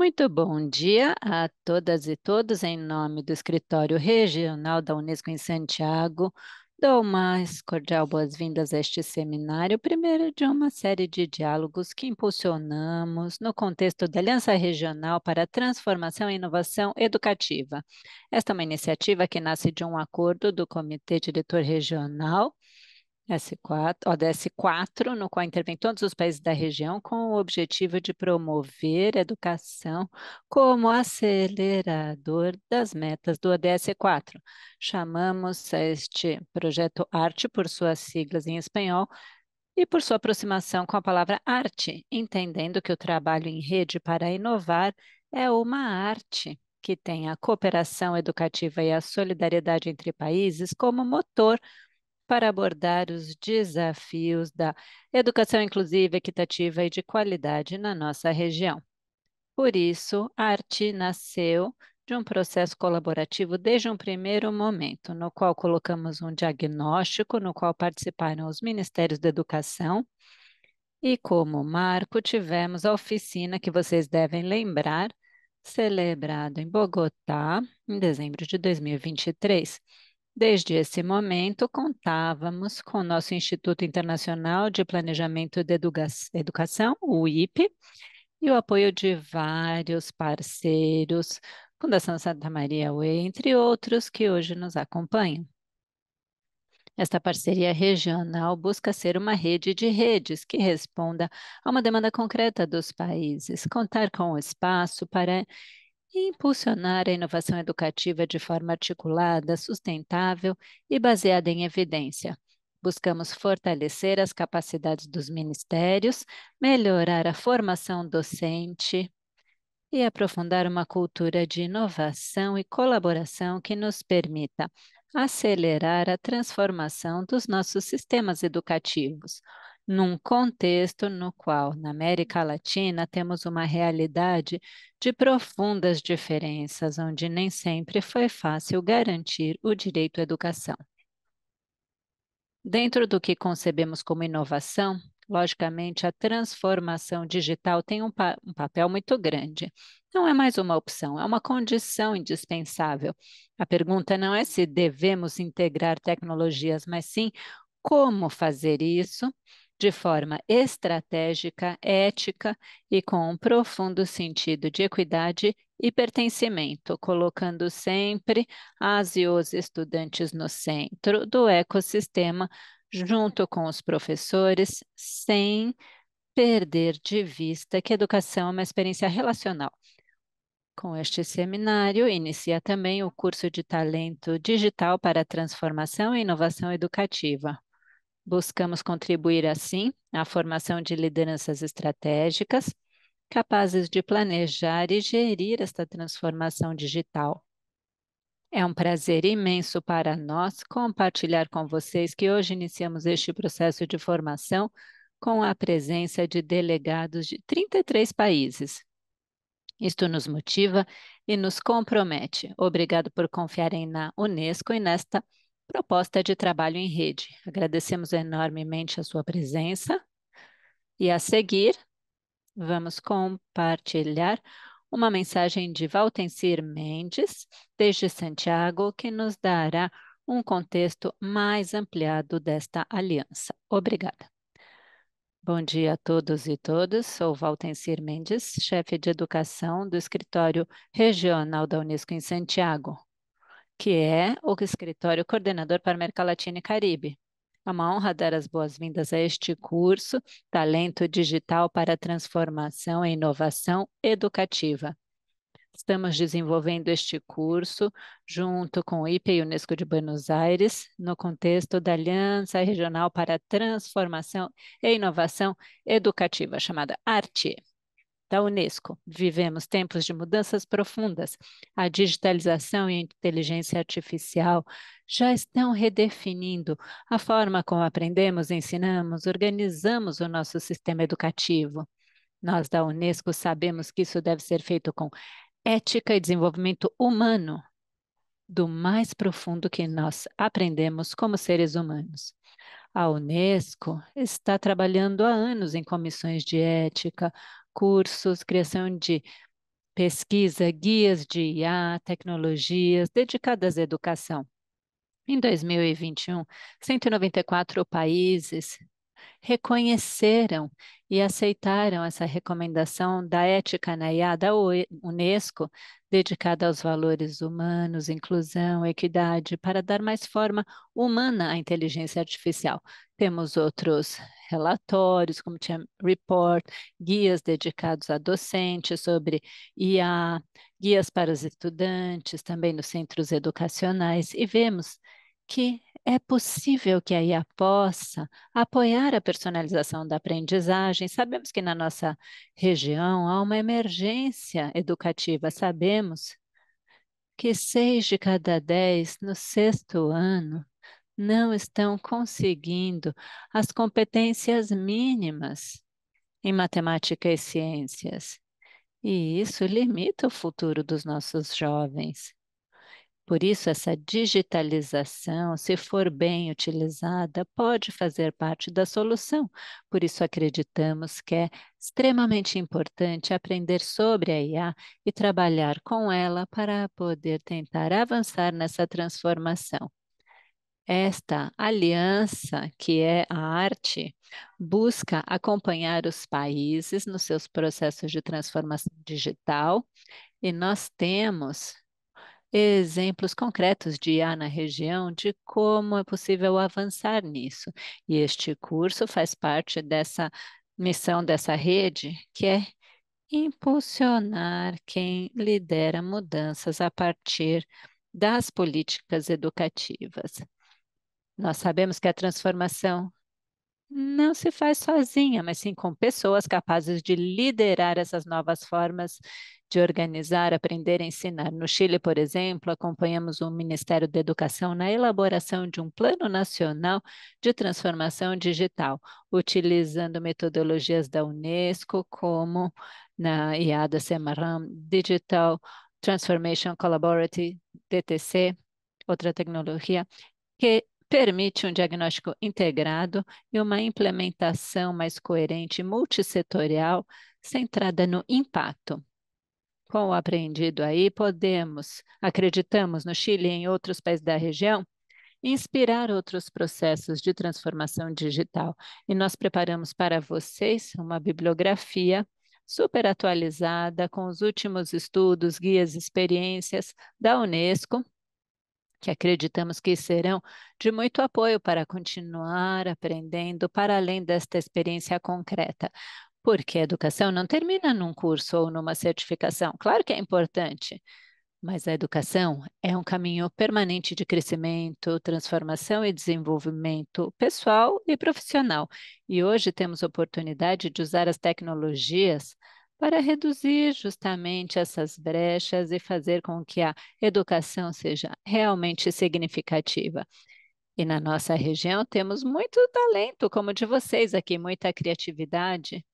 Muito bom dia a todas e todos. Em nome do Escritório Regional da Unesco em Santiago, dou mais cordial boas-vindas a este seminário, primeiro de uma série de diálogos que impulsionamos no contexto da Aliança Regional para a Transformação e Inovação Educativa. Esta é uma iniciativa que nasce de um acordo do Comitê Diretor Regional S4, ODS4, no qual intervém todos os países da região com o objetivo de promover a educação como acelerador das metas do ODS4. Chamamos este projeto ARTE por suas siglas em espanhol e por sua aproximação com a palavra arte, entendendo que o trabalho em rede para inovar é uma arte que tem a cooperação educativa e a solidariedade entre países como motor para abordar os desafios da educação inclusiva, equitativa e de qualidade na nossa região. Por isso, a Arte nasceu de um processo colaborativo desde um primeiro momento, no qual colocamos um diagnóstico, no qual participaram os Ministérios da Educação, e como marco tivemos a oficina que vocês devem lembrar, celebrada em Bogotá, em dezembro de 2023. Desde esse momento, contávamos com o nosso Instituto Internacional de Planejamento de Educação, o IPE, e o apoio de vários parceiros, Fundação Santa Maria Way, entre outros que hoje nos acompanham. Esta parceria regional busca ser uma rede de redes que responda a uma demanda concreta dos países, contar com o espaço para impulsionar a inovação educativa de forma articulada, sustentável e baseada em evidência. Buscamos fortalecer as capacidades dos ministérios, melhorar a formação docente e aprofundar uma cultura de inovação e colaboração que nos permita acelerar a transformação dos nossos sistemas educativos, num contexto no qual, na América Latina, temos uma realidade de profundas diferenças, onde nem sempre foi fácil garantir o direito à educação. Dentro do que concebemos como inovação, logicamente, a transformação digital tem um papel muito grande. Não é mais uma opção, é uma condição indispensável. A pergunta não é se devemos integrar tecnologias, mas sim como fazer isso de forma estratégica, ética e com um profundo sentido de equidade e pertencimento, colocando sempre as e os estudantes no centro do ecossistema, junto com os professores, sem perder de vista que a educação é uma experiência relacional. Com este seminário, inicia também o curso de Talento Digital para a Transformação e Inovação Educativa. Buscamos contribuir, assim, à formação de lideranças estratégicas, capazes de planejar e gerir esta transformação digital. É um prazer imenso para nós compartilhar com vocês que hoje iniciamos este processo de formação com a presença de delegados de 33 países. Isto nos motiva e nos compromete. Obrigado por confiarem na Unesco e nesta proposta de trabalho em rede. Agradecemos enormemente a sua presença e a seguir vamos compartilhar uma mensagem de Valtencir Mendes, desde Santiago, que nos dará um contexto mais ampliado desta aliança. Obrigada. Bom dia a todos e todas. Sou Valtencir Mendes, chefe de educação do Escritório Regional da Unesco em Santiago, que é o escritório coordenador para a América Latina e Caribe. É uma honra dar as boas-vindas a este curso, Talento Digital para a Transformação e Inovação Educativa. Estamos desenvolvendo este curso junto com o IPE e Unesco de Buenos Aires, no contexto da Aliança Regional para a Transformação e Inovação Educativa, chamada ARTE, da Unesco. Vivemos tempos de mudanças profundas. A digitalização e a inteligência artificial já estão redefinindo a forma como aprendemos, ensinamos, organizamos o nosso sistema educativo. Nós da Unesco sabemos que isso deve ser feito com ética e desenvolvimento humano, do mais profundo que nós aprendemos como seres humanos. A Unesco está trabalhando há anos em comissões de ética, cursos, criação de pesquisa, guias de IA, tecnologias dedicadas à educação. Em 2021, 194 países reconheceram e aceitaram essa recomendação da ética na IA da Unesco, dedicada aos valores humanos, inclusão, equidade, para dar mais forma humana à inteligência artificial. Temos outros relatórios, como tinha Report, guias dedicados a docentes sobre IA, guias para os estudantes, também nos centros educacionais, e vemos que é possível que a IA possa apoiar a personalização da aprendizagem. Sabemos que na nossa região há uma emergência educativa. Sabemos que 6 de cada 10 no sexto ano não estão conseguindo as competências mínimas em matemática e ciências. E isso limita o futuro dos nossos jovens. Por isso, essa digitalização, se for bem utilizada, pode fazer parte da solução. Por isso, acreditamos que é extremamente importante aprender sobre a IA e trabalhar com ela para poder tentar avançar nessa transformação. Esta aliança, que é a arte, busca acompanhar os países nos seus processos de transformação digital, e nós temos exemplos concretos de IA na região de como é possível avançar nisso. E este curso faz parte dessa missão dessa rede, que é impulsionar quem lidera mudanças a partir das políticas educativas. Nós sabemos que a transformação não se faz sozinha, mas sim com pessoas capazes de liderar essas novas formas de organizar, aprender e ensinar. No Chile, por exemplo, acompanhamos o Ministério da Educação na elaboração de um Plano Nacional de Transformação Digital, utilizando metodologias da Unesco, como na IADA Semarram Digital Transformation Collaborative, DTC, outra tecnologia, que permite um diagnóstico integrado e uma implementação mais coerente e multissetorial, centrada no impacto. Com o aprendido aí, acreditamos no Chile e em outros países da região, inspirar outros processos de transformação digital. E nós preparamos para vocês uma bibliografia super atualizada com os últimos estudos, guias e experiências da Unesco, que acreditamos que serão de muito apoio para continuar aprendendo para além desta experiência concreta. Porque a educação não termina num curso ou numa certificação. Claro que é importante, mas a educação é um caminho permanente de crescimento, transformação e desenvolvimento pessoal e profissional. E hoje temos a oportunidade de usar as tecnologias para reduzir justamente essas brechas e fazer com que a educação seja realmente significativa. E na nossa região temos muito talento, como o de vocês aqui, muita criatividade,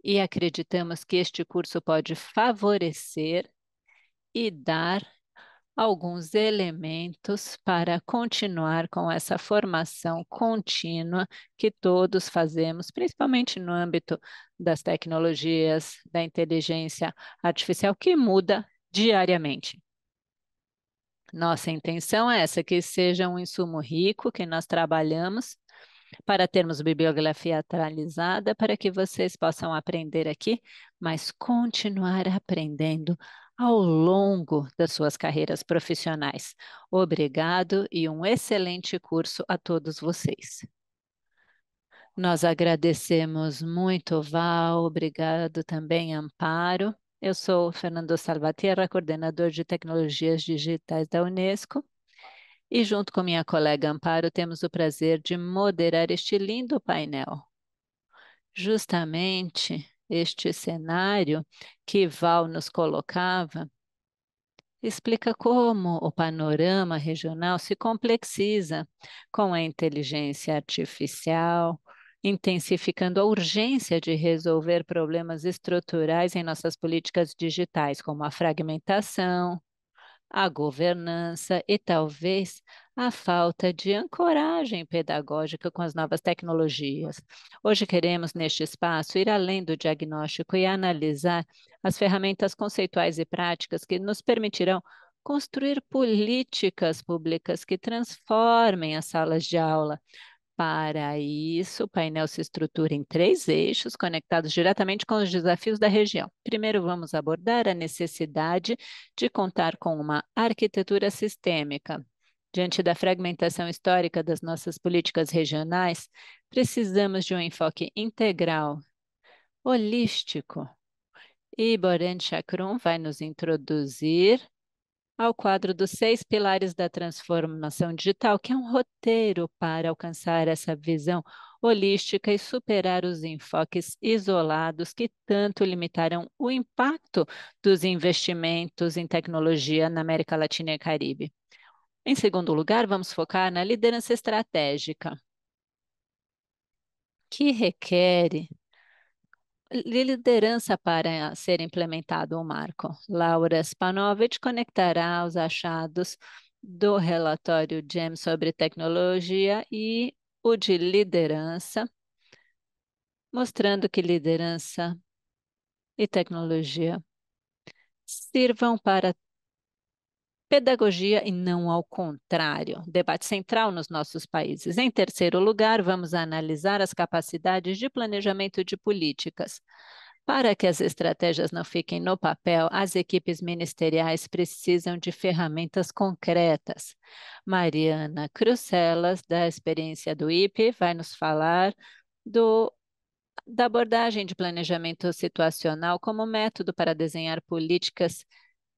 e acreditamos que este curso pode favorecer e dar alguns elementos para continuar com essa formação contínua que todos fazemos, principalmente no âmbito das tecnologias, da inteligência artificial, que muda diariamente. Nossa intenção é essa, que seja um insumo rico que nós trabalhamos para termos bibliografia atualizada, para que vocês possam aprender aqui, mas continuar aprendendo ao longo das suas carreiras profissionais. Obrigado e um excelente curso a todos vocês. Nós agradecemos muito, Val, obrigado também, Amparo. Eu sou Fernando Salvatierra, coordenador de tecnologias digitais da Unesco. E junto com minha colega Amparo, temos o prazer de moderar este lindo painel. Justamente este cenário que Val nos colocava explica como o panorama regional se complexiza com a inteligência artificial, intensificando a urgência de resolver problemas estruturais em nossas políticas digitais, como a fragmentação, a governança e talvez a falta de ancoragem pedagógica com as novas tecnologias. Hoje queremos, neste espaço, ir além do diagnóstico e analisar as ferramentas conceituais e práticas que nos permitirão construir políticas públicas que transformem as salas de aula. Para isso, o painel se estrutura em três eixos conectados diretamente com os desafios da região. Primeiro, vamos abordar a necessidade de contar com uma arquitetura sistêmica. Diante da fragmentação histórica das nossas políticas regionais, precisamos de um enfoque integral, holístico. E Borent Chakrum vai nos introduzir ao quadro dos seis pilares da transformação digital, que é um roteiro para alcançar essa visão holística e superar os enfoques isolados que tanto limitaram o impacto dos investimentos em tecnologia na América Latina e Caribe. Em segundo lugar, vamos focar na liderança estratégica, que requer liderança para ser implementado o marco. Laura Spanovich conectará os achados do relatório GEM sobre tecnologia e o de liderança, mostrando que liderança e tecnologia sirvam para pedagogia e não ao contrário. Debate central nos nossos países. Em terceiro lugar, vamos analisar as capacidades de planejamento de políticas. Para que as estratégias não fiquem no papel, as equipes ministeriais precisam de ferramentas concretas. Mariana Crucelas, da experiência do IPE, vai nos falar da abordagem de planejamento situacional como método para desenhar políticas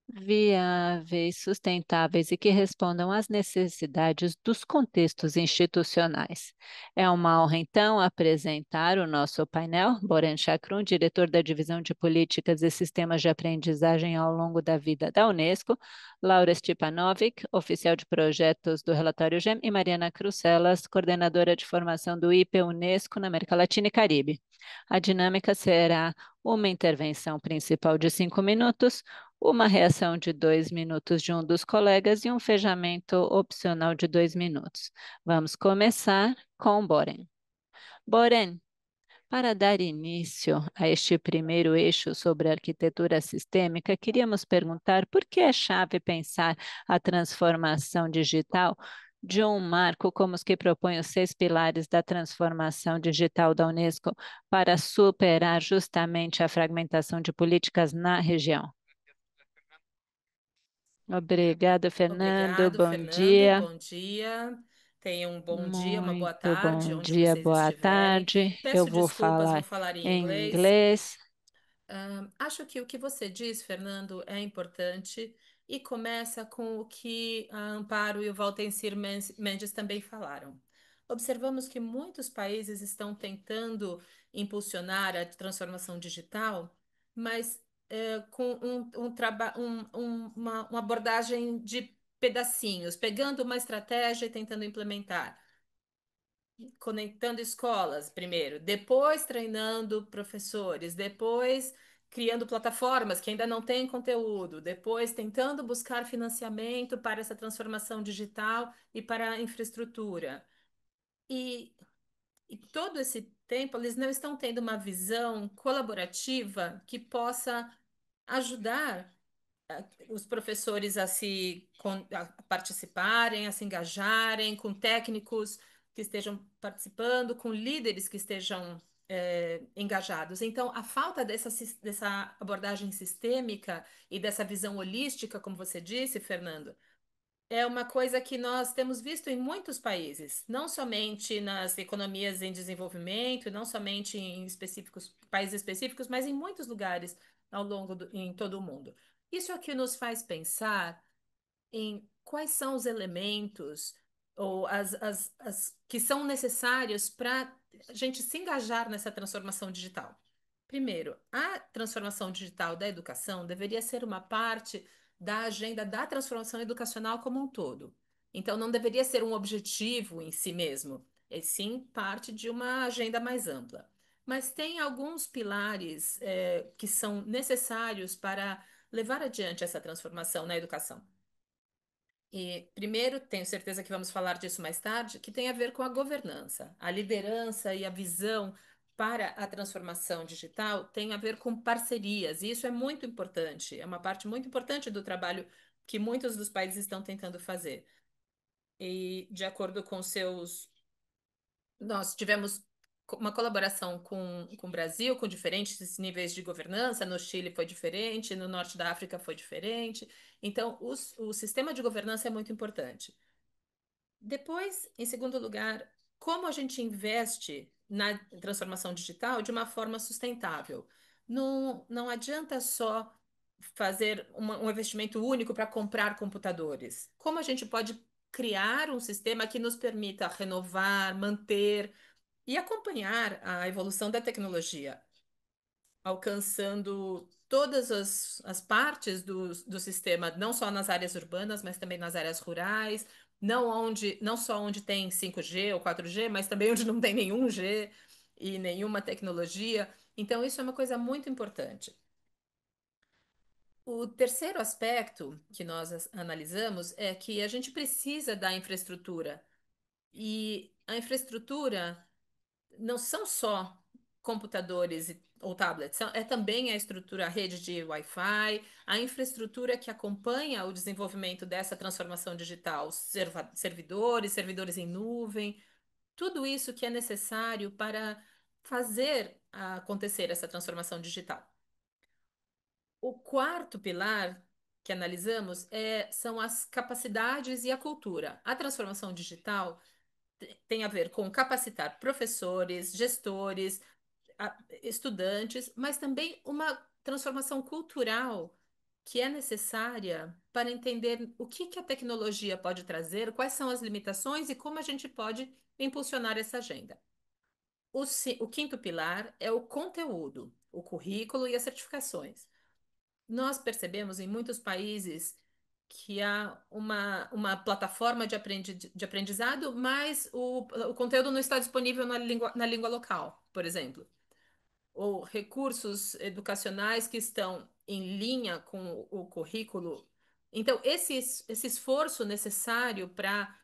viáveis, sustentáveis e que respondam às necessidades dos contextos institucionais. É uma honra, então, apresentar o nosso painel. Boran Chakrum, diretor da Divisão de Políticas e Sistemas de Aprendizagem ao longo da vida da Unesco, Laura Stepanovic, oficial de projetos do relatório GEM, e Mariana Crucelas, coordenadora de formação do IP Unesco na América Latina e Caribe. A dinâmica será uma intervenção principal de 5 minutos, uma reação de 2 minutos de um dos colegas e um fechamento opcional de 2 minutos. Vamos começar com Boren. Boren, para dar início a este primeiro eixo sobre arquitetura sistêmica, queríamos perguntar por que é chave pensar a transformação digital de um marco como os que propõem os seis pilares da transformação digital da Unesco para superar justamente a fragmentação de políticas na região. Obrigada, Fernando. Obrigado, Bom Fernando. dia. Bom dia. Tenham um bom dia, uma boa Muito tarde, bom onde dia, vocês boa estiverem. tarde. Eu Peço vou desculpas, vou falar falar em em inglês. inglês. Acho que o que você diz, Fernando, é importante e começa com o que a Amparo e o Valtencir Mendes também falaram. Observamos que muitos países estão tentando impulsionar a transformação digital, mas com uma abordagem de pedacinhos, pegando uma estratégia e tentando implementar conectando escolas primeiro, depois treinando professores, depois criando plataformas que ainda não têm conteúdo, depois tentando buscar financiamento para essa transformação digital e para a infraestrutura. E, e todo esse tempo eles não estão tendo uma visão colaborativa que possa ajudar os professores a participarem, a se engajarem, com técnicos que estejam participando, com líderes que estejam engajados. Então, a falta dessa abordagem sistêmica e dessa visão holística, como você disse, Fernando, é uma coisa que nós temos visto em muitos países, não somente nas economias em desenvolvimento, não somente em países específicos, mas em muitos lugares em todo o mundo. Isso é o que nos faz pensar em quais são os elementos ou as que são necessários para a gente se engajar nessa transformação digital. Primeiro, a transformação digital da educação deveria ser uma parte da agenda da transformação educacional como um todo. Então, não deveria ser um objetivo em si mesmo, é sim parte de uma agenda mais ampla. Mas tem alguns pilares, que são necessários para levar adiante essa transformação na educação. E primeiro, tenho certeza que vamos falar disso mais tarde, que tem a ver com a governança. A liderança e a visão para a transformação digital tem a ver com parcerias, e isso é muito importante, é uma parte muito importante do trabalho que muitos dos países estão tentando fazer. E de acordo com seus nós tivemos uma colaboração com o Brasil, com diferentes níveis de governança. No Chile foi diferente, no norte da África foi diferente. Então, o sistema de governança é muito importante. Depois, em segundo lugar, como a gente investe na transformação digital de uma forma sustentável. Não adianta só fazer um investimento único para comprar computadores. Como a gente pode criar um sistema que nos permita renovar, manter e acompanhar a evolução da tecnologia, alcançando todas as partes do sistema, não só nas áreas urbanas, mas também nas áreas rurais, não só onde tem 5G ou 4G, mas também onde não tem nenhum G e nenhuma tecnologia. Então, isso é uma coisa muito importante. O terceiro aspecto que nós analisamos é que a gente precisa da infraestrutura. E a infraestrutura não são só computadores ou tablets, é também a estrutura, a rede de Wi-Fi, a infraestrutura que acompanha o desenvolvimento dessa transformação digital, servidores, servidores em nuvem, tudo isso que é necessário para fazer acontecer essa transformação digital. O quarto pilar que analisamos são as capacidades e a cultura. A transformação digital tem a ver com capacitar professores, gestores, estudantes, mas também uma transformação cultural que é necessária para entender o que que a tecnologia pode trazer, quais são as limitações e como a gente pode impulsionar essa agenda. O quinto pilar é o conteúdo, o currículo e as certificações. Nós percebemos em muitos países que há uma plataforma de aprendizado, mas o conteúdo não está disponível na língua local, por exemplo, ou recursos educacionais que estão em linha com o currículo. Então, esse esforço necessário para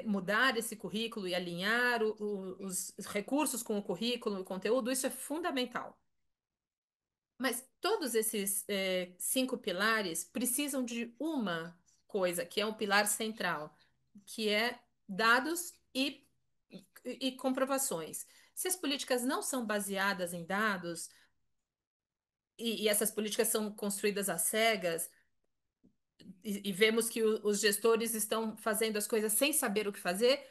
mudar esse currículo e alinhar os recursos com o currículo e o conteúdo, isso é fundamental. Mas todos esses cinco pilares precisam de uma coisa, que é um pilar central, que é dados e comprovações. Se as políticas não são baseadas em dados, e essas políticas são construídas às cegas, e vemos que os gestores estão fazendo as coisas sem saber o que fazer,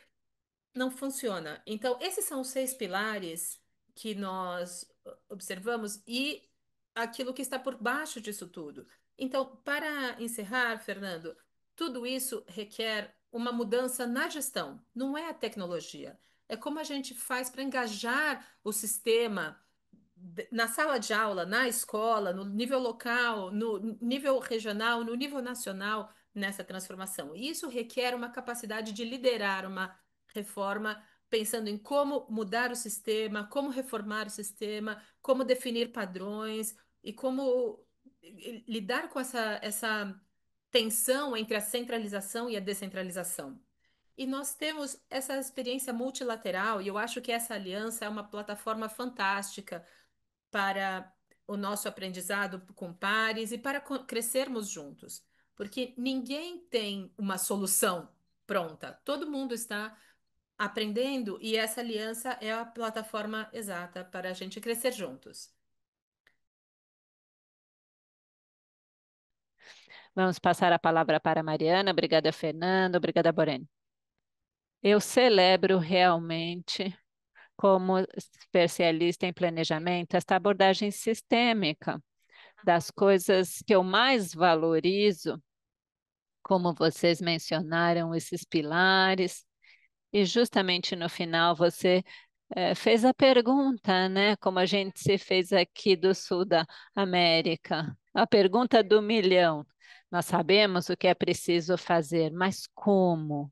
não funciona. Então, esses são os seis pilares que nós observamos e aquilo que está por baixo disso tudo. Então, para encerrar, Fernando, tudo isso requer uma mudança na gestão, não é a tecnologia. É como a gente faz para engajar o sistema na sala de aula, na escola, no nível local, no nível regional, no nível nacional, nessa transformação. E isso requer uma capacidade de liderar uma reforma, pensando em como mudar o sistema, como reformar o sistema, como definir padrões e como lidar com essa tensão entre a centralização e a descentralização. E nós temos essa experiência multilateral, e eu acho que essa aliança é uma plataforma fantástica para o nosso aprendizado com pares e para crescermos juntos, porque ninguém tem uma solução pronta. Todo mundo está aprendendo e essa aliança é a plataforma exata para a gente crescer juntos. Vamos passar a palavra para a Mariana. Obrigada, Fernando. Obrigada, Borene. Eu celebro realmente, como especialista em planejamento, esta abordagem sistêmica das coisas que eu mais valorizo, como vocês mencionaram, esses pilares, e justamente no final você fez a pergunta, né? Como a gente se fez aqui do Sul da América, a pergunta do milhão. Nós sabemos o que é preciso fazer, mas como?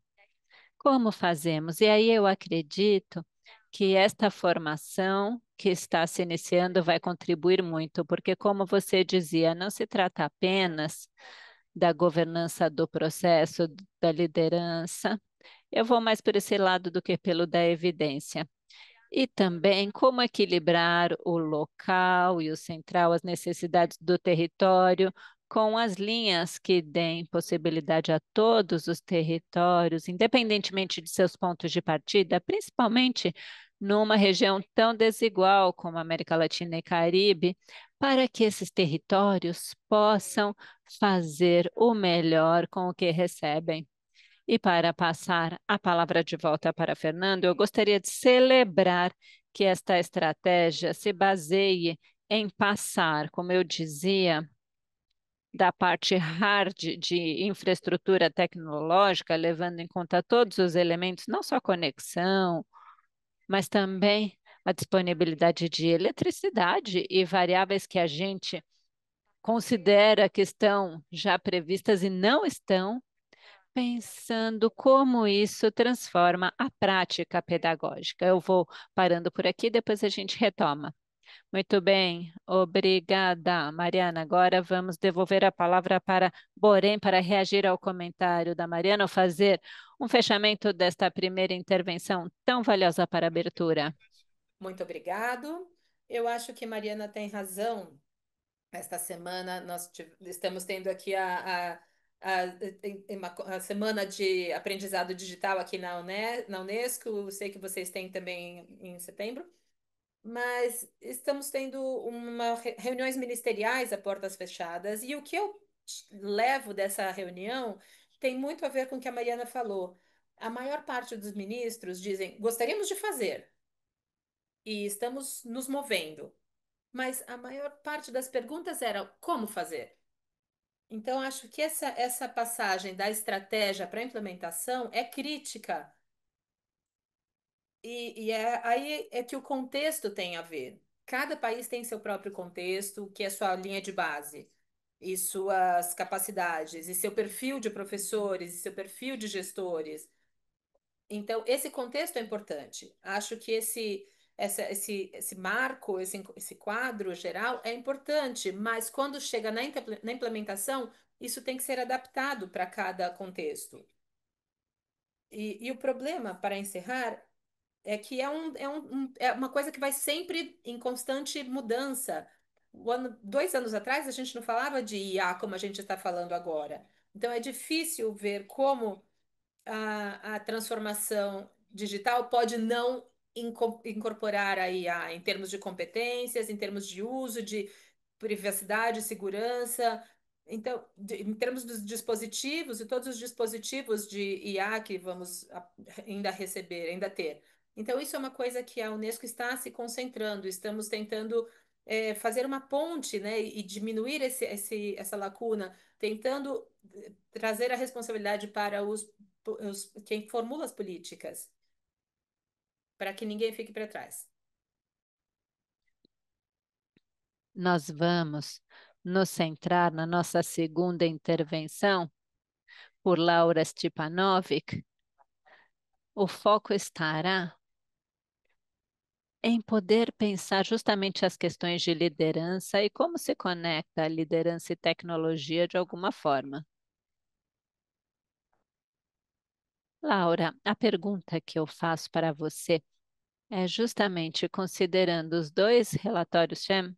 Como fazemos? E aí eu acredito que esta formação que está se iniciando vai contribuir muito, porque, como você dizia, não se trata apenas da governança do processo, da liderança. Eu vou mais por esse lado do que pelo da evidência. E também como equilibrar o local e o central, as necessidades do território, com as linhas que deem possibilidade a todos os territórios, independentemente de seus pontos de partida, principalmente numa região tão desigual como a América Latina e Caribe, para que esses territórios possam fazer o melhor com o que recebem. E para passar a palavra de volta para Fernando, eu gostaria de celebrar que esta estratégia se baseie em passar, como eu dizia, da parte hard de infraestrutura tecnológica, levando em conta todos os elementos, não só conexão, mas também a disponibilidade de eletricidade e variáveis que a gente considera que estão já previstas e não estão, pensando como isso transforma a prática pedagógica. Eu vou parando por aqui, depois a gente retoma. Muito bem, obrigada, Mariana. Agora vamos devolver a palavra para Borém para reagir ao comentário da Mariana, ou fazer um fechamento desta primeira intervenção tão valiosa para a abertura. Muito obrigado. Eu acho que Mariana tem razão. Esta semana nós estamos tendo aqui a semana de aprendizado digital aqui na Unesco. Eu sei que vocês têm também em setembro, mas estamos tendo reuniões ministeriais a portas fechadas, e o que eu levo dessa reunião tem muito a ver com o que a Mariana falou. A maior parte dos ministros dizem: gostaríamos de fazer e estamos nos movendo. Mas a maior parte das perguntas era como fazer. Então, acho que essa passagem da estratégia para a implementação é crítica. Aí é que o contexto tem a ver. Cada país tem seu próprio contexto, que é sua linha de base, e suas capacidades, e seu perfil de professores, e seu perfil de gestores. Então, esse contexto é importante. Acho que esse marco, esse quadro geral é importante, mas quando chega na implementação, isso tem que ser adaptado para cada contexto. E o problema, para encerrar, é que é uma coisa que vai sempre em constante mudança. 2 anos atrás, a gente não falava de IA como a gente está falando agora. Então, é difícil ver como a transformação digital pode não incorporar a IA em termos de competências, em termos de uso, de privacidade, segurança. Então, em termos dos dispositivos e todos os dispositivos de IA que vamos ainda receber, ainda ter. Então, isso é uma coisa que a Unesco está se concentrando. Estamos tentando fazer uma ponte, né, e diminuir essa lacuna, tentando trazer a responsabilidade para quem formula as políticas, para que ninguém fique para trás. Nós vamos nos centrar na nossa segunda intervenção por Laura Stepanovic. O foco estará em poder pensar justamente as questões de liderança e como se conecta a liderança e tecnologia de alguma forma. Laura, a pergunta que eu faço para você é justamente considerando os dois relatórios GEM,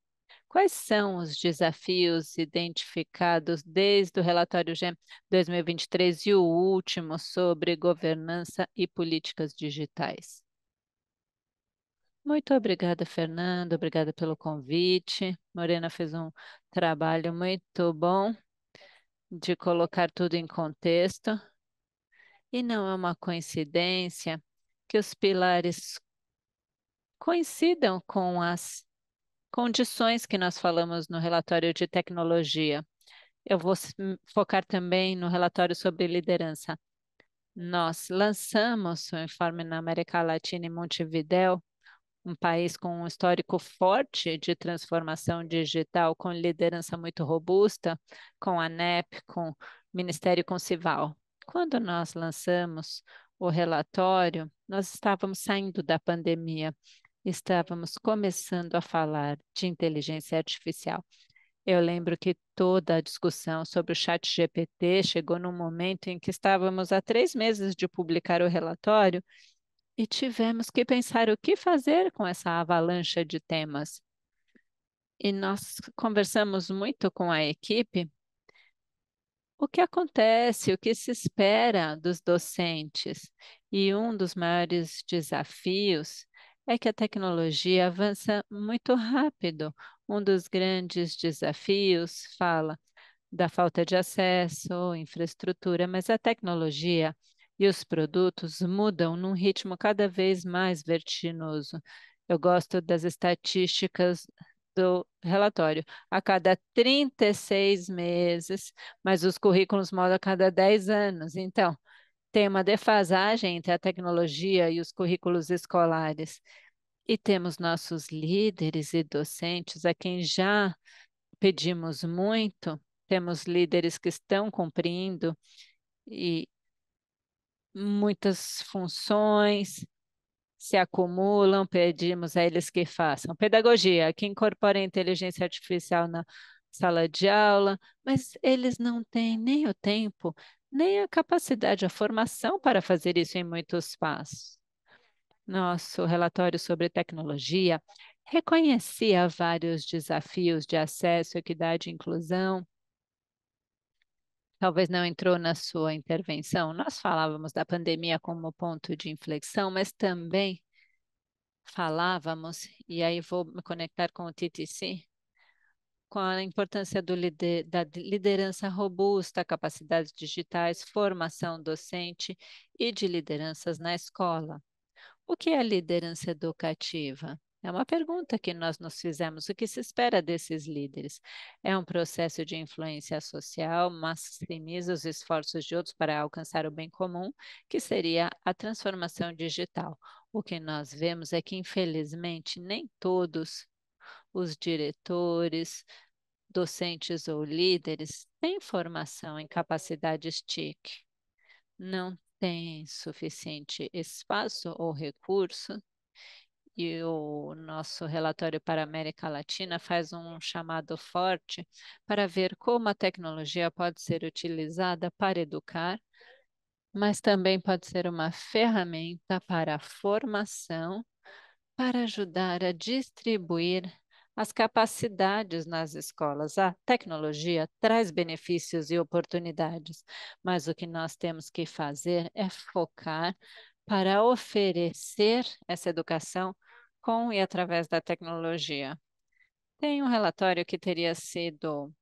quais são os desafios identificados desde o relatório GEM 2023 e 23 e o último sobre governança e políticas digitais? Muito obrigada, Fernando. Obrigada pelo convite. Morena fez um trabalho muito bom de colocar tudo em contexto. E não é uma coincidência que os pilares coincidam com as condições que nós falamos no relatório de tecnologia. Eu vou focar também no relatório sobre liderança. Nós lançamos o informe na América Latina em Montevidéu, um país com um histórico forte de transformação digital, com liderança muito robusta, com a ANEP, com o Ministério Concival. Quando nós lançamos o relatório, nós estávamos saindo da pandemia, estávamos começando a falar de inteligência artificial. Eu lembro que toda a discussão sobre o chat GPT chegou num momento em que estávamos há 3 meses de publicar o relatório e tivemos que pensar o que fazer com essa avalanche de temas. E nós conversamos muito com a equipe. O que acontece, o que se espera dos docentes? E um dos maiores desafios é que a tecnologia avança muito rápido. Um dos grandes desafios fala da falta de acesso, infraestrutura, mas a tecnologia e os produtos mudam num ritmo cada vez mais vertiginoso. Eu gosto das estatísticas do relatório. A cada 36 meses, mas os currículos mudam a cada 10 anos. Então, tem uma defasagem entre a tecnologia e os currículos escolares. E temos nossos líderes e docentes a quem já pedimos muito, temos líderes que estão cumprindo e muitas funções se acumulam, pedimos a eles que façam pedagogia, que incorporem inteligência artificial na sala de aula, mas eles não têm nem o tempo, nem a capacidade, a formação para fazer isso em muitos espaços. Nosso relatório sobre tecnologia reconhecia vários desafios de acesso, equidade e inclusão. Talvez não entrou na sua intervenção. Nós falávamos da pandemia como ponto de inflexão, mas também falávamos, e aí vou me conectar com o TTC, com a importância da liderança robusta, capacidades digitais, formação docente e de lideranças na escola. O que é liderança educativa? É uma pergunta que nós nos fizemos. O que se espera desses líderes? É um processo de influência social, maximiza os esforços de outros para alcançar o bem comum, que seria a transformação digital. O que nós vemos é que, infelizmente, nem todos os diretores, docentes ou líderes têm formação em capacidades TIC, não têm suficiente espaço ou recurso e o nosso relatório para a América Latina faz um chamado forte para ver como a tecnologia pode ser utilizada para educar, mas também pode ser uma ferramenta para a formação, para ajudar a distribuir as capacidades nas escolas. A tecnologia traz benefícios e oportunidades, mas o que nós temos que fazer é focar para oferecer essa educação com e através da tecnologia. Tem um relatório que teria sido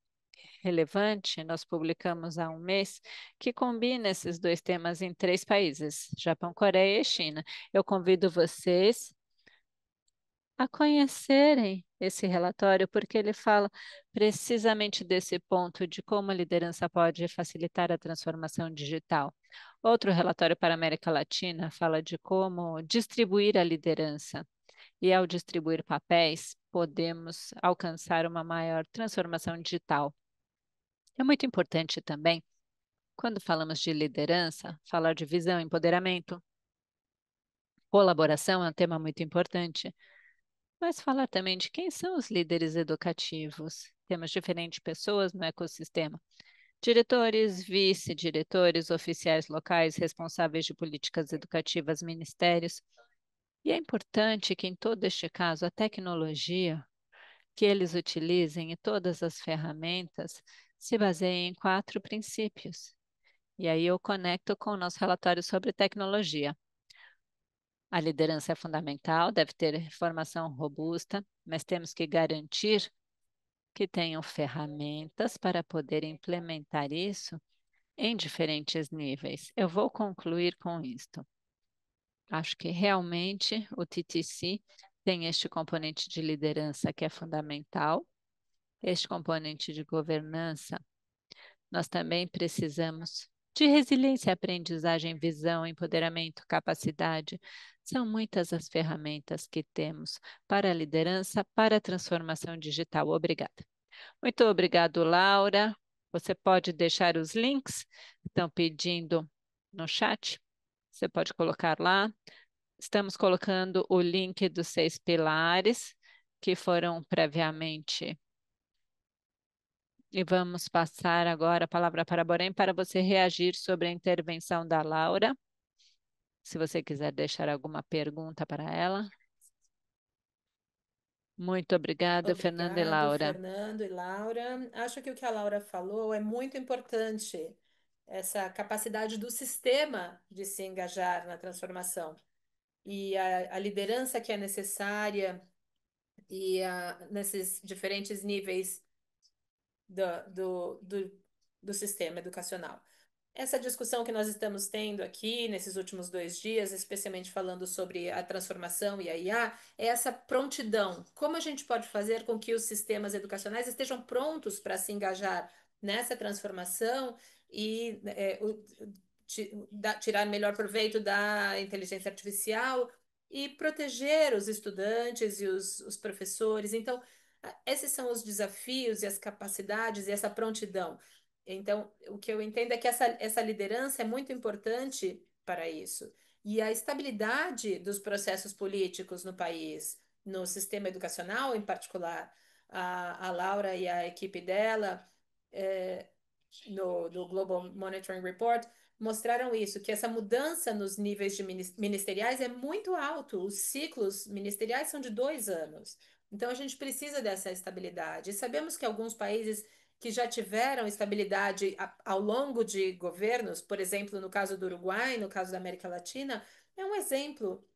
relevante, nós publicamos há um mês, que combina esses dois temas em 3 países: Japão, Coreia e China. Eu convido vocês a conhecerem esse relatório, porque ele fala precisamente desse ponto de como a liderança pode facilitar a transformação digital. Outro relatório para a América Latina fala de como distribuir a liderança. E ao distribuir papéis, podemos alcançar uma maior transformação digital. É muito importante também, quando falamos de liderança, falar de visão, empoderamento, colaboração é um tema muito importante. Mas falar também de quem são os líderes educativos. Temos diferentes pessoas no ecossistema: diretores, vice-diretores, oficiais locais, responsáveis de políticas educativas, ministérios. E é importante que, em todo este caso, a tecnologia que eles utilizem e todas as ferramentas se baseiem em 4 princípios. E aí eu conecto com o nosso relatório sobre tecnologia. A liderança é fundamental, deve ter formação robusta, mas temos que garantir que tenham ferramentas para poder implementar isso em diferentes níveis. Eu vou concluir com isto. Acho que realmente o TTC tem este componente de liderança que é fundamental, este componente de governança. Nós também precisamos de resiliência, aprendizagem, visão, empoderamento, capacidade. São muitas as ferramentas que temos para a liderança, para a transformação digital. Obrigada. Muito obrigado, Laura. Você pode deixar os links, estão pedindo no chat. Você pode colocar lá. Estamos colocando o link dos 6 pilares que foram previamente E vamos passar agora a palavra para a Borém para você reagir sobre a intervenção da Laura. Se você quiser deixar alguma pergunta para ela. Muito obrigada, Fernanda e Obrigado, Laura. Fernando e Laura. Acho que o que a Laura falou é muito importante, essa capacidade do sistema de se engajar na transformação e a liderança que é necessária nesses diferentes níveis do, do, do, do sistema educacional. Essa discussão que nós estamos tendo aqui nesses últimos 2 dias, especialmente falando sobre a transformação e a IA, é essa prontidão. Como a gente pode fazer com que os sistemas educacionais estejam prontos para se engajar nessa transformação e tirar melhor proveito da inteligência artificial e proteger os estudantes e os professores. Então, esses são os desafios e as capacidades e essa prontidão. Então, o que eu entendo é que essa liderança é muito importante para isso. E a estabilidade dos processos políticos no país, no sistema educacional em particular, a Laura e a equipe dela, é, no Global Monitoring Report, mostraram isso, que essa mudança nos níveis de ministeriais é muito alto. Os ciclos ministeriais são de 2 anos. Então, a gente precisa dessa estabilidade. E sabemos que alguns países que já tiveram estabilidade ao longo de governos, por exemplo, no caso do Uruguai, no caso da América Latina, é um exemplo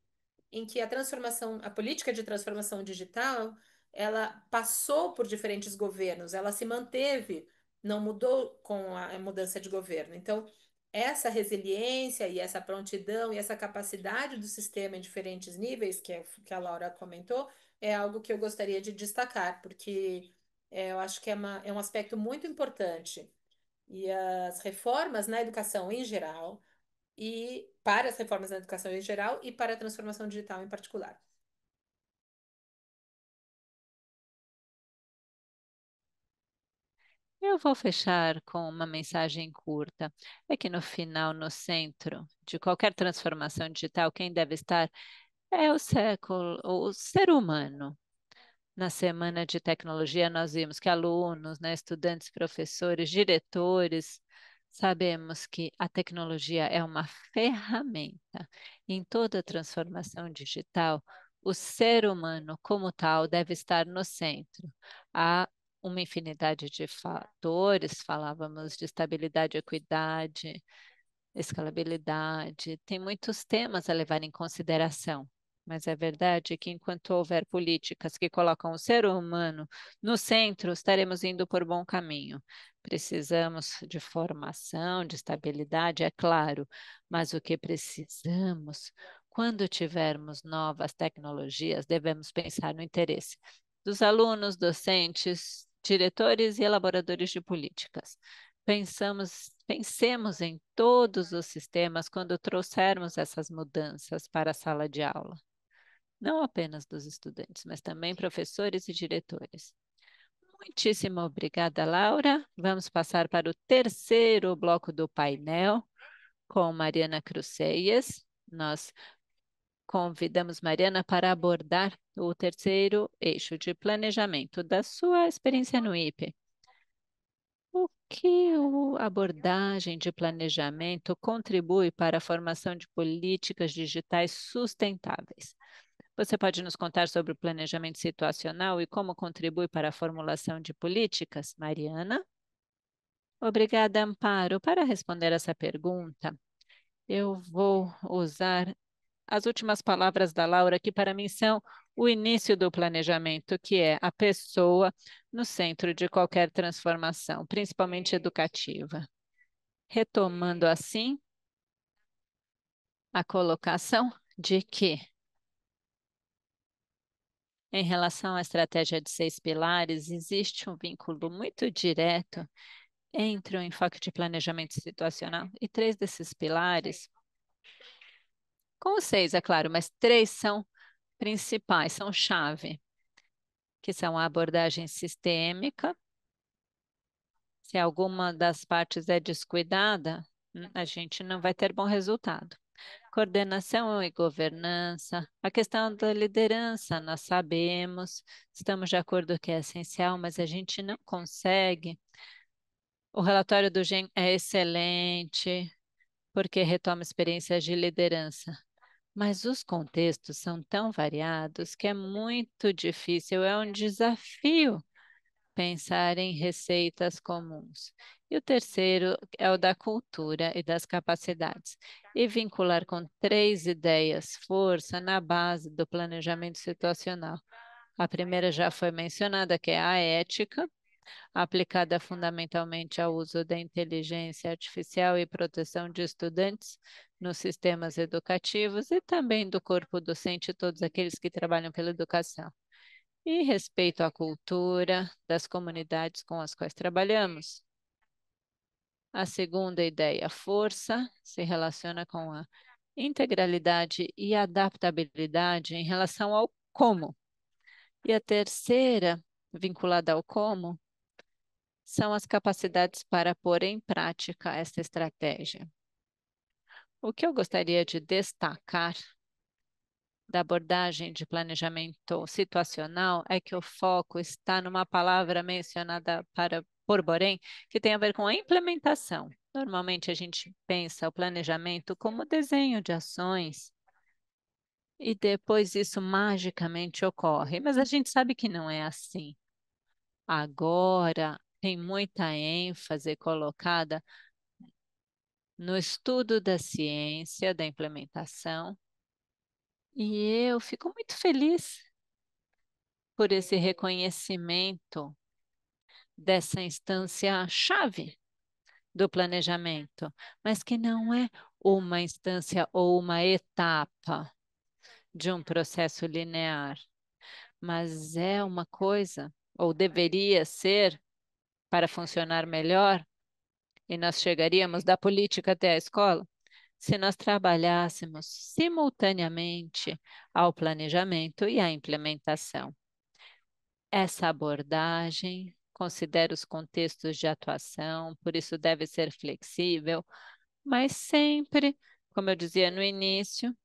em que a transformação, a política de transformação digital, ela passou por diferentes governos, ela se manteve, não mudou com a mudança de governo. Então, essa resiliência e essa prontidão e essa capacidade do sistema em diferentes níveis, que a Laura comentou, é algo que eu gostaria de destacar, porque eu acho que é um aspecto muito importante. E as reformas na educação em geral, e para as reformas na educação em geral e para a transformação digital em particular. Eu vou fechar com uma mensagem curta. É que no final, no centro de qualquer transformação digital, quem deve estar é o ser humano. Na semana de tecnologia, nós vimos que alunos, né, estudantes, professores, diretores, sabemos que a tecnologia é uma ferramenta. Em toda transformação digital, o ser humano, como tal, deve estar no centro. Há uma infinidade de fatores, falávamos de estabilidade, equidade, escalabilidade, tem muitos temas a levar em consideração. Mas é verdade que enquanto houver políticas que colocam o ser humano no centro, estaremos indo por bom caminho. Precisamos de formação, de estabilidade, é claro, mas o que precisamos, quando tivermos novas tecnologias, devemos pensar no interesse dos alunos, docentes, diretores e elaboradores de políticas. Pensemos em todos os sistemas quando trouxermos essas mudanças para a sala de aula, não apenas dos estudantes, mas também professores e diretores. Muitíssimo obrigada, Laura. Vamos passar para o terceiro bloco do painel com Mariana Cruceias. Nós convidamos Mariana para abordar o terceiro eixo de planejamento da sua experiência no IPE. O que a abordagem de planejamento contribui para a formação de políticas digitais sustentáveis? Você pode nos contar sobre o planejamento situacional e como contribui para a formulação de políticas, Mariana? Obrigada, Amparo. Para responder essa pergunta, eu vou usar as últimas palavras da Laura, que para mim são o início do planejamento, que é a pessoa no centro de qualquer transformação, principalmente educativa. Retomando assim a colocação de que, em relação à estratégia de 6 pilares, existe um vínculo muito direto entre o enfoque de planejamento situacional e 3 desses pilares, com os 6, é claro, mas 3 são principais, são chave, que são a abordagem sistêmica. Se alguma das partes é descuidada, a gente não vai ter bom resultado. Coordenação e governança, a questão da liderança, nós sabemos, estamos de acordo que é essencial, mas a gente não consegue. O relatório do GEM é excelente, porque retoma experiências de liderança. Mas os contextos são tão variados que é muito difícil, é um desafio pensar em receitas comuns. E o terceiro é o da cultura e das capacidades. E vincular com três ideias, força na base do planejamento situacional. A primeira já foi mencionada, que é a ética, aplicada fundamentalmente ao uso da inteligência artificial e proteção de estudantes nos sistemas educativos e também do corpo docente e todos aqueles que trabalham pela educação. E respeito à cultura das comunidades com as quais trabalhamos. A segunda ideia, força, se relaciona com a integralidade e adaptabilidade em relação ao como. E a terceira, vinculada ao como, são as capacidades para pôr em prática esta estratégia. O que eu gostaria de destacar da abordagem de planejamento situacional é que o foco está numa palavra mencionada por Borém, que tem a ver com a implementação. Normalmente a gente pensa o planejamento como desenho de ações e depois isso magicamente ocorre, mas a gente sabe que não é assim. Agora tem muita ênfase colocada no estudo da ciência, da implementação, e eu fico muito feliz por esse reconhecimento dessa instância chave do planejamento, mas que não é uma instância ou uma etapa de um processo linear, mas é uma coisa, ou deveria ser, para funcionar melhor, e nós chegaríamos da política até a escola, se nós trabalhássemos simultaneamente ao planejamento e à implementação. Essa abordagem considera os contextos de atuação, por isso deve ser flexível, mas sempre, como eu dizia no início,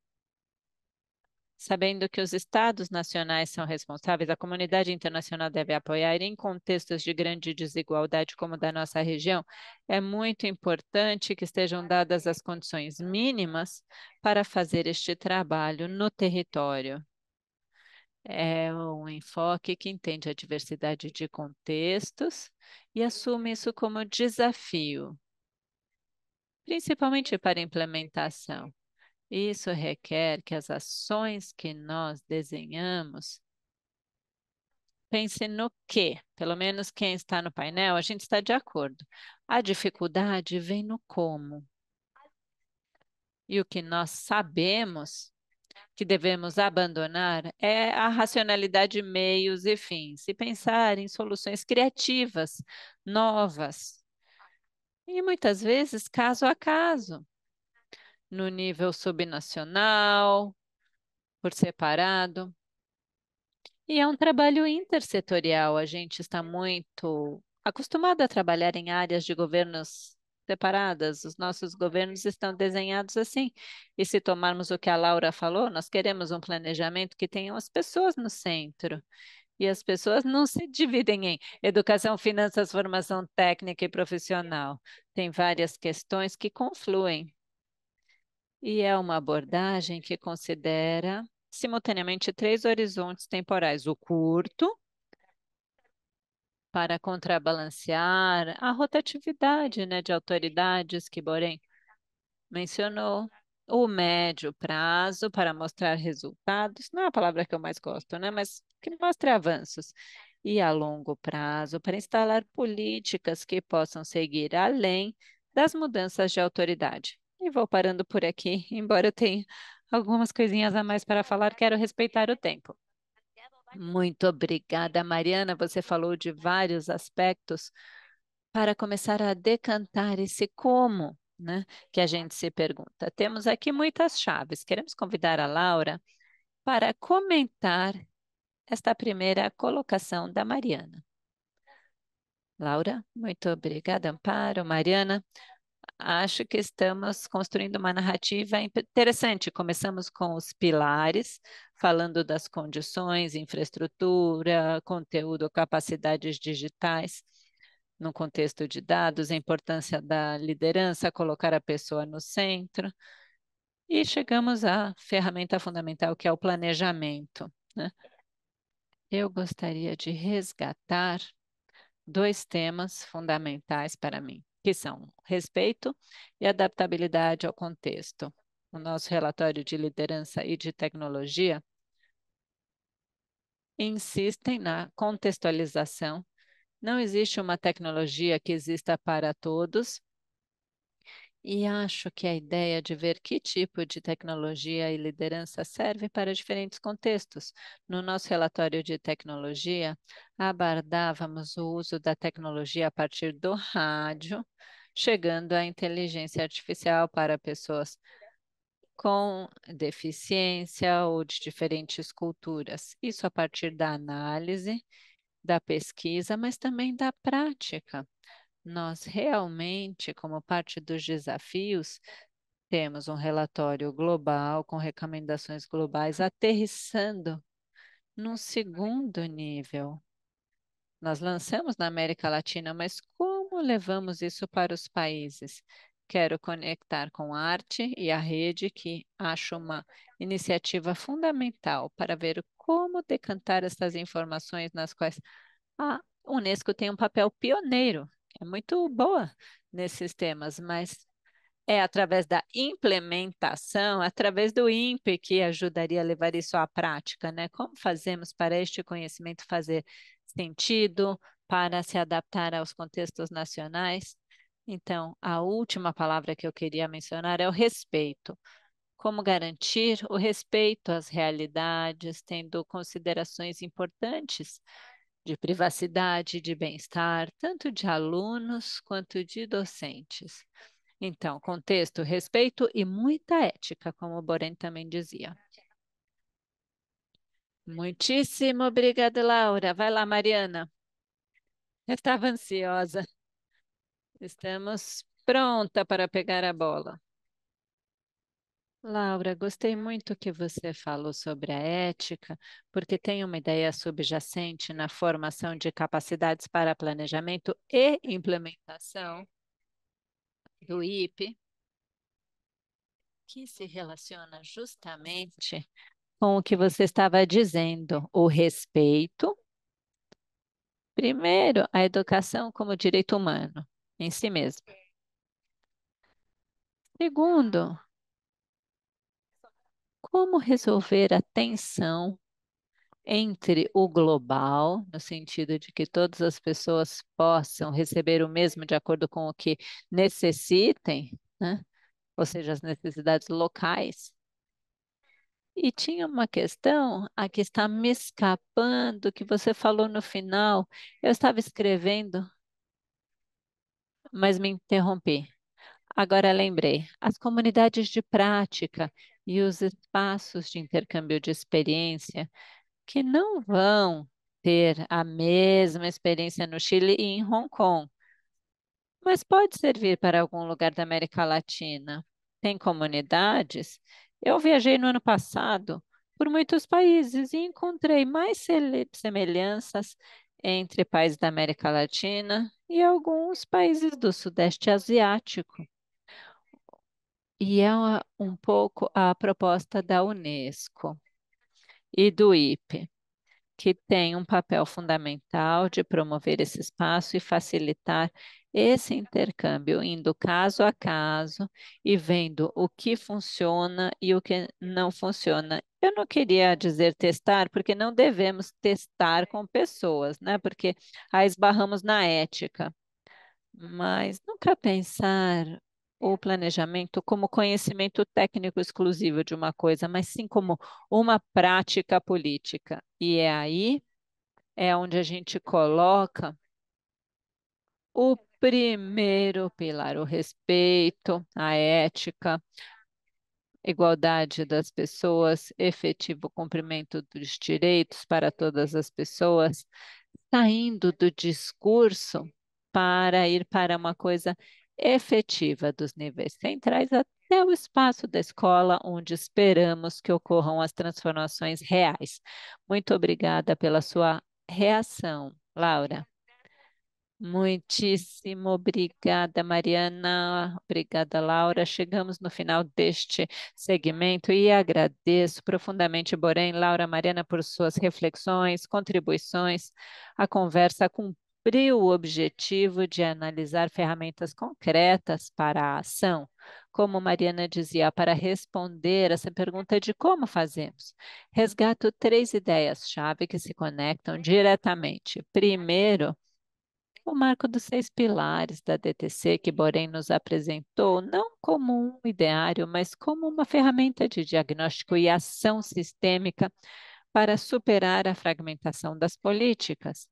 sabendo que os estados nacionais são responsáveis, a comunidade internacional deve apoiar em contextos de grande desigualdade como o da nossa região, é muito importante que estejam dadas as condições mínimas para fazer este trabalho no território. É um enfoque que entende a diversidade de contextos e assume isso como desafio, principalmente para a implementação. Isso requer que as ações que nós desenhamos pense no que, pelo menos quem está no painel, a gente está de acordo. A dificuldade vem no como. E o que nós sabemos que devemos abandonar é a racionalidade meios e fins, e pensar em soluções criativas, novas, e muitas vezes caso a caso, no nível subnacional, por separado. E é um trabalho intersetorial, a gente está muito acostumado a trabalhar em áreas de governos separadas, os nossos governos estão desenhados assim. E se tomarmos o que a Laura falou, nós queremos um planejamento que tenha as pessoas no centro. E as pessoas não se dividem em educação, finanças, formação técnica e profissional. Tem várias questões que confluem. E é uma abordagem que considera simultaneamente três horizontes temporais: o curto, para contrabalancear a rotatividade, né, de autoridades que Borém mencionou, o médio prazo, para mostrar resultados, não é a palavra que eu mais gosto, né, mas que mostre avanços, e a longo prazo, para instalar políticas que possam seguir além das mudanças de autoridade. E vou parando por aqui, embora eu tenha algumas coisinhas a mais para falar, quero respeitar o tempo. Muito obrigada, Mariana. Você falou de vários aspectos para começar a decantar esse como, né, que a gente se pergunta. Temos aqui muitas chaves. Queremos convidar a Laura para comentar esta primeira colocação da Mariana. Laura, muito obrigada, Amparo. Mariana, Acho que estamos construindo uma narrativa interessante. Começamos com os pilares, falando das condições, infraestrutura, conteúdo, capacidades digitais, no contexto de dados, a importância da liderança, colocar a pessoa no centro, e chegamos à ferramenta fundamental, que é o planejamento, né? Eu gostaria de resgatar dois temas fundamentais para mim, que são respeito e adaptabilidade ao contexto. O nosso relatório de liderança e de tecnologia insistem na contextualização. Não existe uma tecnologia que exista para todos, e acho que a ideia de ver que tipo de tecnologia e liderança serve para diferentes contextos. No nosso relatório de tecnologia, abordávamos o uso da tecnologia a partir do rádio, chegando à inteligência artificial para pessoas com deficiência ou de diferentes culturas. Isso a partir da análise, da pesquisa, mas também da prática. Nós realmente, como parte dos desafios, temos um relatório global com recomendações globais, aterrissando num segundo nível. Nós lançamos na América Latina, mas como levamos isso para os países? Quero conectar com a arte e a rede, que acho uma iniciativa fundamental para ver como decantar essas informações nas quais a Unesco tem um papel pioneiro. É muito boa nesses temas, mas é através da implementação, através do INPE, que ajudaria a levar isso à prática, né? Como fazemos para este conhecimento fazer sentido, para se adaptar aos contextos nacionais? Então, a última palavra que eu queria mencionar é o respeito. Como garantir o respeito às realidades, tendo considerações importantes de privacidade, de bem-estar, tanto de alunos quanto de docentes. Então, contexto, respeito e muita ética, como o Borém também dizia. Muitíssimo obrigada, Laura. Vai lá, Mariana. Eu estava ansiosa. Estamos pronta para pegar a bola. Laura, gostei muito que você falou sobre a ética, porque tem uma ideia subjacente na formação de capacidades para planejamento e implementação do IP, que se relaciona justamente com o que você estava dizendo, o respeito, primeiro, a educação como direito humano em si mesmo. Segundo, como resolver a tensão entre o global, no sentido de que todas as pessoas possam receber o mesmo de acordo com o que necessitem, né? Ou seja, as necessidades locais. E tinha uma questão, a que está me escapando, que você falou no final. Eu estava escrevendo, mas me interrompi. Agora lembrei. As comunidades de prática e os espaços de intercâmbio de experiência que não vão ter a mesma experiência no Chile e em Hong Kong, mas pode servir para algum lugar da América Latina. Tem comunidades. Eu viajei no ano passado por muitos países e encontrei mais semelhanças entre países da América Latina e alguns países do Sudeste Asiático. E é um pouco a proposta da Unesco e do IPE, que tem um papel fundamental de promover esse espaço e facilitar esse intercâmbio, indo caso a caso e vendo o que funciona e o que não funciona. Eu não queria dizer testar, porque não devemos testar com pessoas, né? Porque aí esbarramos na ética. Mas nunca pensar o planejamento como conhecimento técnico exclusivo de uma coisa, mas sim como uma prática política. E é aí é onde a gente coloca o primeiro pilar, o respeito, a ética, igualdade das pessoas, efetivo cumprimento dos direitos para todas as pessoas, saindo do discurso para ir para uma coisa efetiva dos níveis centrais até o espaço da escola, onde esperamos que ocorram as transformações reais. Muito obrigada pela sua reação, Laura. Muitíssimo obrigada, Mariana. Obrigada, Laura. Chegamos no final deste segmento e agradeço profundamente, porém, Laura Mariana, por suas reflexões, contribuições. A conversa cumpriu o objetivo de analisar ferramentas concretas para a ação. Como Mariana dizia, para responder essa pergunta de como fazemos, resgato três ideias-chave que se conectam diretamente. Primeiro, o marco dos seis pilares da DTC, que Borém nos apresentou, não como um ideário, mas como uma ferramenta de diagnóstico e ação sistêmica para superar a fragmentação das políticas.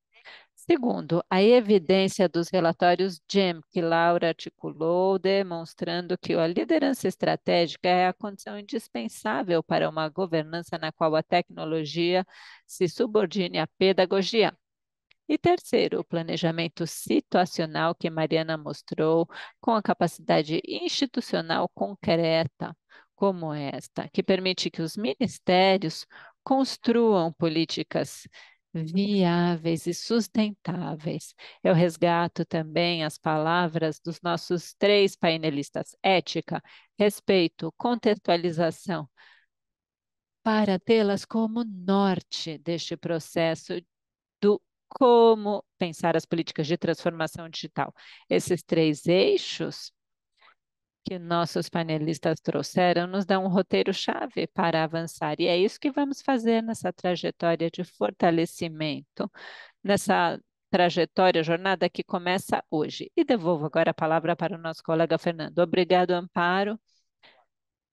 Segundo, a evidência dos relatórios GEM, que Laura articulou, demonstrando que a liderança estratégica é a condição indispensável para uma governança na qual a tecnologia se subordine à pedagogia. E terceiro, o planejamento situacional que Mariana mostrou, com a capacidade institucional concreta, como esta, que permite que os ministérios construam políticas viáveis e sustentáveis. Eu resgato também as palavras dos nossos três painelistas: ética, respeito, contextualização, para tê-las como norte deste processo do como pensar as políticas de transformação digital. Esses três eixos que nossos panelistas trouxeram nos dão um roteiro-chave para avançar, e é isso que vamos fazer nessa trajetória de fortalecimento, nessa trajetória, jornada que começa hoje. E devolvo agora a palavra para o nosso colega Fernando. Obrigado, Amparo.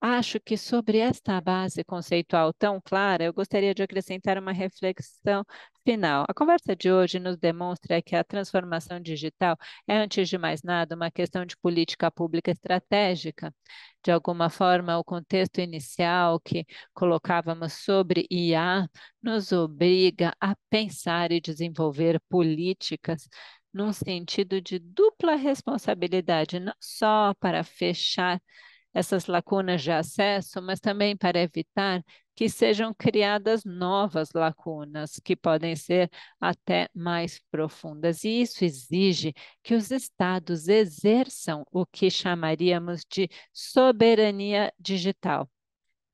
Acho que sobre esta base conceitual tão clara, eu gostaria de acrescentar uma reflexão final. A conversa de hoje nos demonstra que a transformação digital é, antes de mais nada, uma questão de política pública estratégica. De alguma forma, o contexto inicial que colocávamos sobre IA nos obriga a pensar e desenvolver políticas num sentido de dupla responsabilidade, não só para fechar essas lacunas de acesso, mas também para evitar que sejam criadas novas lacunas, que podem ser até mais profundas. E isso exige que os estados exerçam o que chamaríamos de soberania digital,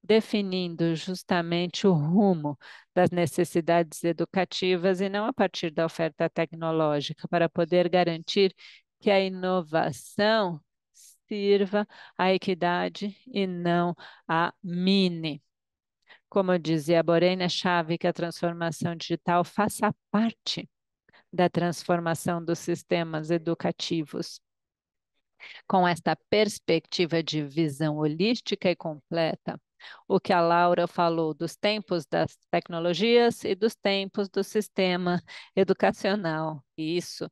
definindo justamente o rumo das necessidades educativas e não a partir da oferta tecnológica, para poder garantir que a inovação sirva à equidade e não à mine. Como dizia Borena, é chave que a transformação digital faça parte da transformação dos sistemas educativos. Com esta perspectiva de visão holística e completa, o que a Laura falou dos tempos das tecnologias e dos tempos do sistema educacional. E isso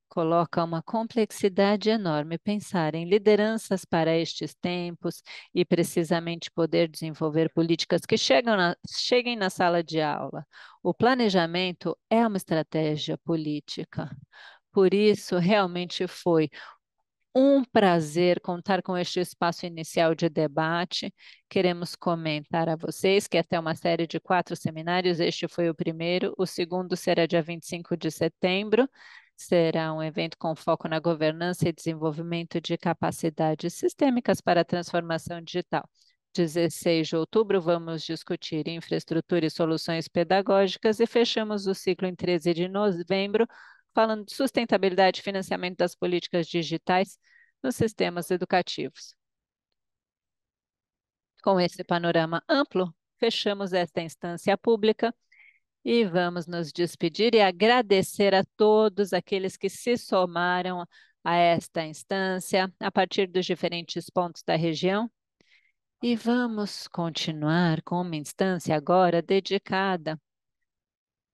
coloca uma complexidade enorme pensar em lideranças para estes tempos e precisamente poder desenvolver políticas que cheguem na sala de aula. O planejamento é uma estratégia política. Por isso, realmente foi um prazer contar com este espaço inicial de debate. Queremos comentar a vocês que esta é uma série de 4 seminários, este foi o primeiro, o segundo será dia 25 de setembro, será um evento com foco na governança e desenvolvimento de capacidades sistêmicas para a transformação digital. 16 de outubro, vamos discutir infraestrutura e soluções pedagógicas e fechamos o ciclo em 13 de novembro, falando de sustentabilidade e financiamento das políticas digitais nos sistemas educativos. Com esse panorama amplo, fechamos esta instância pública e vamos nos despedir e agradecer a todos aqueles que se somaram a esta instância, a partir dos diferentes pontos da região. E vamos continuar com uma instância agora dedicada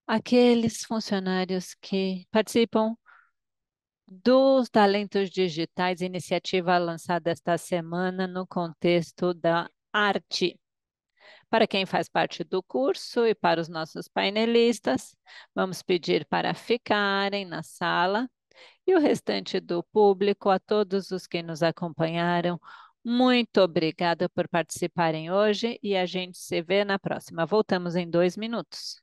àqueles funcionários que participam dos talentos digitais, iniciativa lançada esta semana no contexto da arte. Para quem faz parte do curso e para os nossos painelistas, vamos pedir para ficarem na sala E o restante do público, a todos os que nos acompanharam, muito obrigada por participarem hoje e a gente se vê na próxima. Voltamos em 2 minutos.